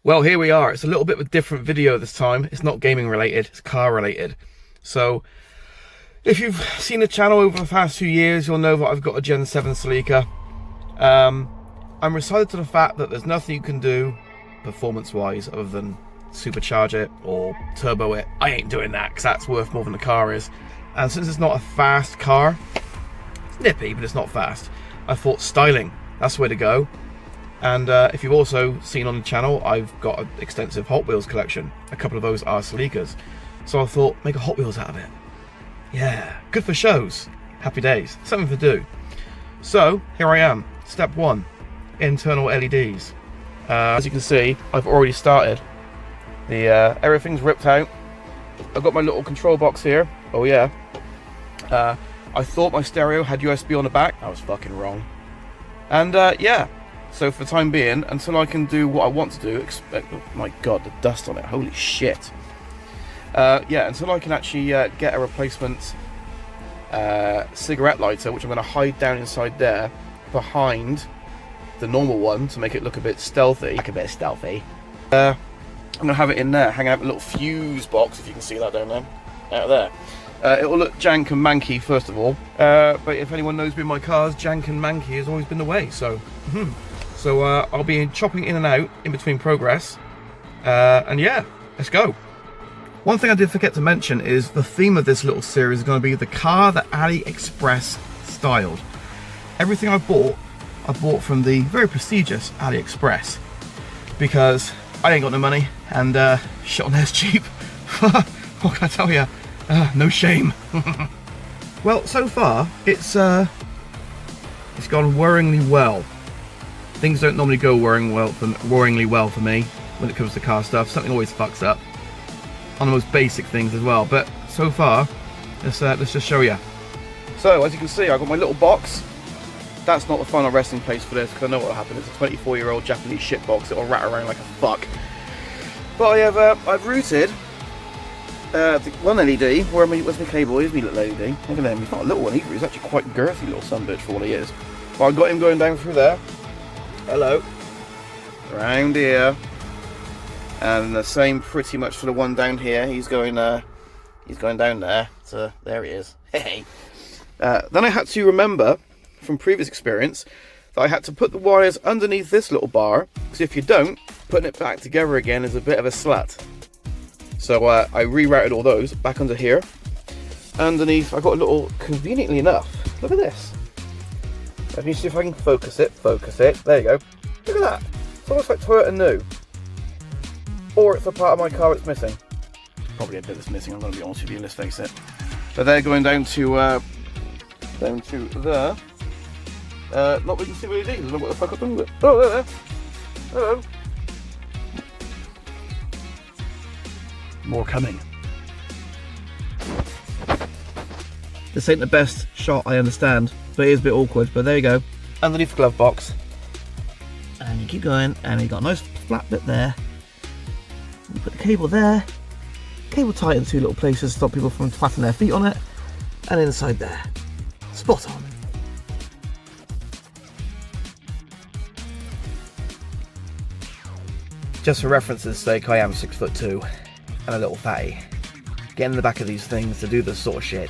Well, here we are. It's a little bit of a different video this time. It's not gaming related, it's car related. So, if you've seen the channel over the past few years, you'll know that I've got a Gen 7 Celica. I'm resigned to the fact that there's nothing you can do performance-wise other than supercharge it or turbo it. I ain't doing that because that's worth more than the car is. And since it's not a fast car, it's nippy, but it's not fast, I thought styling, that's the way to go. And if you've also seen on the channel, I've got an extensive Hot Wheels collection. A couple of those are Celicas. So I thought, make a Hot Wheels out of it. Yeah, good for shows. Happy days. Something to do. So, here I am. Step 1. Internal LEDs. As you can see, I've already started. Everything's ripped out. I've got my little control box here. Oh yeah. I thought my stereo had USB on the back. I was fucking wrong. And yeah. So for the time being, until I can do what I want to do, oh my god, the dust on it, holy shit. Yeah, until I can actually get a replacement cigarette lighter, which I'm going to hide down inside there, behind the normal one to make it look a bit stealthy. I'm going to have it in there, hanging out a little fuse box, if you can see that down there, out there. It will look jank and manky, first of all, but if anyone knows me in my cars, jank and manky has always been the way, so... So I'll be chopping in and out in between progress, and yeah, let's go. One thing I did forget to mention is the theme of this little series is going to be the car that AliExpress styled. Everything I bought from the very prestigious AliExpress, because I ain't got no money, and shit on there's cheap. What can I tell you? No shame. Well, so far it's gone worryingly well. Things don't normally go worryingly well for me when it comes to car stuff. Something always fucks up on the most basic things as well. But so far, let's just show you. So as you can see, I've got my little box. That's not the final resting place for this, because I know what will happen. It's a 24-year-old Japanese shit box. It'll rat around like a fuck. But I have I've routed the one LED. Where's my cable? Here's my little LED. Look at him. He's not a little one either. He's actually quite girthy little sunbitch for what he is. But I got him going down through there. Hello. Round here. And the same pretty much for the one down here. He's going down there. So there he is. Hey. Then I had to remember from previous experience that I had to put the wires underneath this little bar, because if you don't, putting it back together again is a bit of a slut. So I rerouted all those back under here. Underneath, I got a little, conveniently enough, look at this. Let me see if I can focus it. There you go. Look at that. It's almost like Toyota new. Or it's a part of my car that's missing. Probably a bit that's missing, I'm going to be honest with you, let's face it. But they're going down to there. Not really see what it is. I don't know what the fuck I've done with it. Oh, there. Hello. More coming. This ain't the best shot, I understand, but it is a bit awkward, but there you go. Underneath the glove box. And you keep going, and you got a nice flat bit there. You put the cable there. Cable tight in two little places to stop people from flattening their feet on it. And inside there. Spot on. Just for reference's sake, I am 6'2" and a little fatty. Get in the back of these things to do this sort of shit.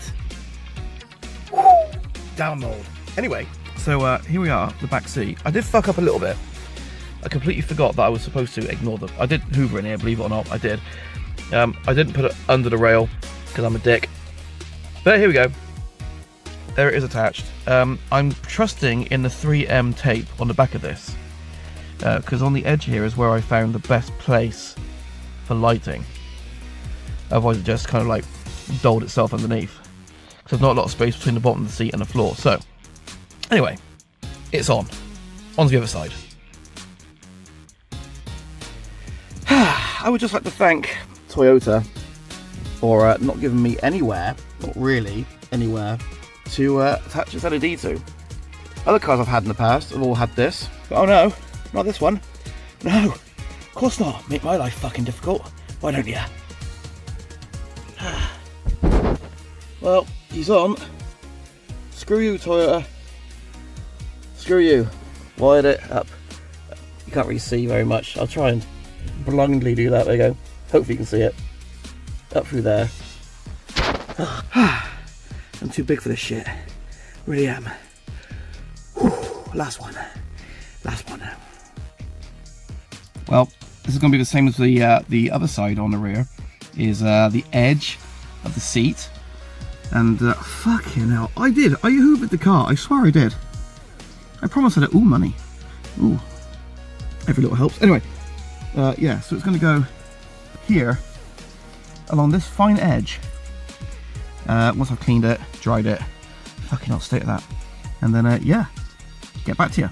Download. Anyway, so here we are, the back seat. I did fuck up a little bit. I completely forgot that I was supposed to ignore them. I did hoover in here, believe it or not, I did. I didn't put it under the rail, because I'm a dick. But here we go. There it is attached. I'm trusting in the 3M tape on the back of this, because on the edge here is where I found the best place for lighting. Otherwise it just kind of like doled itself underneath. There's not a lot of space between the bottom of the seat and the floor. So, anyway, it's on. On to the other side. I would just like to thank Toyota for not giving me anywhere, not really anywhere, to attach this LED to. Other cars I've had in the past have all had this. But oh no, not this one. No, of course not. Make my life fucking difficult. Why don't you? Well, he's on. Screw you, Toyota. Screw you. Wired it up. You can't really see very much. I'll try and blindly do that. There you go. Hopefully you can see it. Up through there. I'm too big for this shit. Really am. Whew. Last one. Last one. Well, this is going to be the same as the other side on the rear. Is the edge of the seat. And fucking hell, I hoovered the car. I swear I did. I promised I had money. Ooh. Every little helps. Anyway, yeah, so it's going to go here along this fine edge. Once I've cleaned it, dried it, fucking hell, state of that. And then, yeah, get back to you.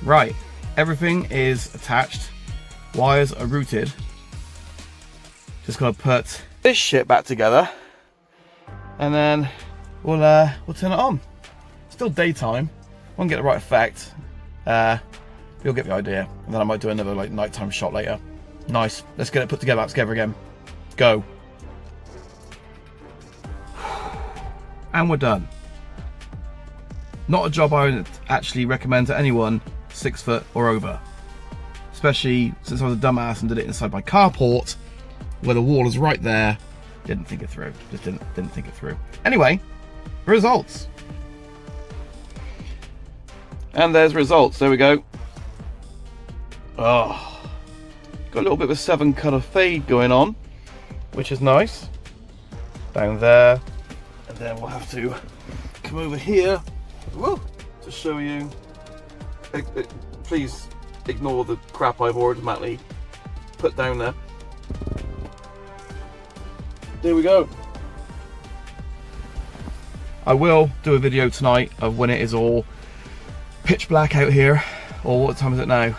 Right, everything is attached. Wires are routed. Just gotta put this shit back together, and then we'll turn it on. Still daytime, won't get the right effect. You'll get the idea, and then I might do another like nighttime shot later. Nice. Let's get it put together. Let's together again. Go. And we're done. Not a job I would actually recommend to anyone 6 foot or over. Especially since I was a dumbass and did it inside my carport, where the wall is right there. Didn't think it through. Just didn't think it through. Anyway, results. And there's results. There we go. Oh, got a little bit of a 7 colour fade going on, which is nice. Down there. And then we'll have to come over here, woo, to show you. Please ignore the crap I've automatically put down there. There we go. I will do a video tonight of when it is all pitch black out here, or what time is it now?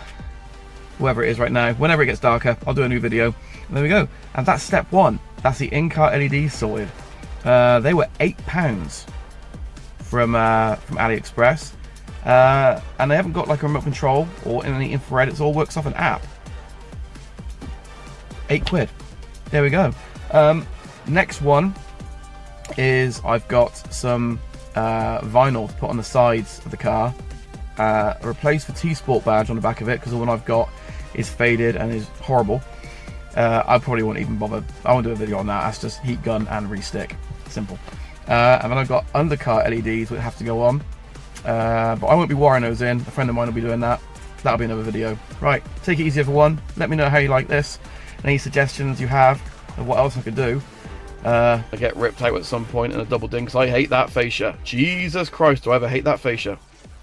Whatever it is right now. Whenever it gets darker, I'll do a new video. And there we go. And that's step 1. That's the in-car LEDs sorted. They were £8 from AliExpress, and they haven't got like a remote control or any infrared. It all works off an app. £8. There we go. Next one is I've got some vinyl to put on the sides of the car. Replace the Tsport badge on the back of it because the one I've got is faded and is horrible. I probably won't even bother. I won't do a video on that. That's just heat gun and restick. Simple. And then I've got undercar LEDs which have to go on. But I won't be wiring those in. A friend of mine will be doing that. That'll be another video. Right, take it easy everyone. Let me know how you like this. Any suggestions you have of what else I could do. I get ripped out at some point in a double ding because I hate that fascia. Jesus Christ, do I ever hate that fascia.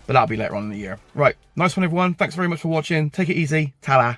But that'll be later on in the year. Right, nice one everyone. Thanks very much for watching. Take it easy. Ta-la.